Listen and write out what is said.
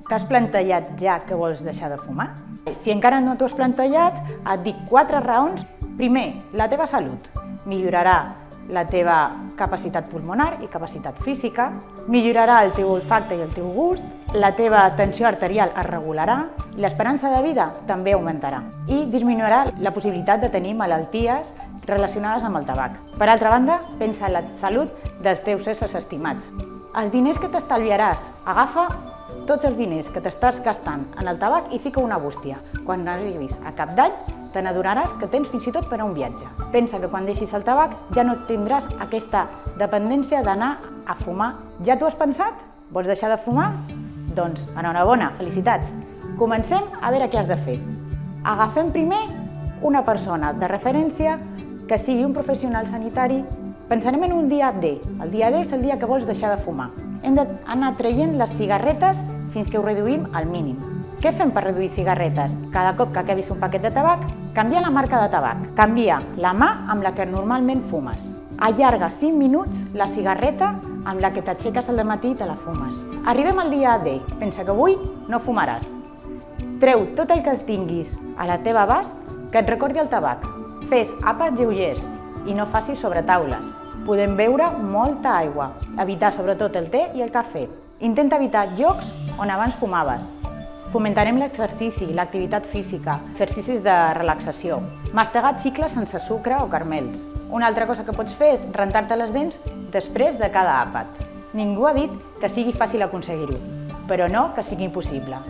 T'has plantejat ja que vols deixar de fumar? Si encara no t'ho has plantejat, et dic 4 raons. Primer, la teva salut. Millorarà la teva capacitat pulmonar i capacitat física, millorarà el teu olfacte i el teu gust, la teva tensió arterial es regularà, l'esperança de vida també augmentarà i disminuirà la possibilitat de tenir malalties relacionades amb el tabac. Per altra banda, pensa en la salut dels teus éssers estimats. Els diners que t'estalviaràs, agafa tots els diners que t'estàs gastant en el tabac i fica una bústia. Quan arribis a cap d'any, te n'adonaràs que tens fins i tot per a un viatge. Pensa que quan deixis el tabac ja no tindràs aquesta dependència d'anar a fumar. Ja t'ho has pensat? Vols deixar de fumar? Doncs enhorabona, felicitats! Comencem a veure què has de fer. Agafem primer una persona de referència que sigui un professional sanitari. Pensarem en un dia D. El dia D és el dia que vols deixar de fumar. Hem d'anar traient les cigarretes fins que ho reduïm al mínim. Què fem per reduir cigarretes? Cada cop que acabis un paquet de tabac, canvia la marca de tabac. Canvia la mà amb la que normalment fumes. Allarga 5 minuts la cigarreta amb la que t'aixeques al matí i te la fumes. Arribem al dia D. Pensa que avui no fumaràs. Treu tot el que tinguis a la teva abast que et recordi el tabac. Fes àpats lleugers i no facis sobretaules. Podem beure molta aigua. Evitar sobretot el te i el cafè. Intenta evitar llocs on abans fumaves. Fomentarem l'exercici, l'activitat física, exercicis de relaxació. Mastegar xicles sense sucre o caramels. Una altra cosa que pots fer és rentar-te les dents després de cada àpat. Ningú ha dit que sigui fàcil aconseguir-ho, però no que sigui impossible.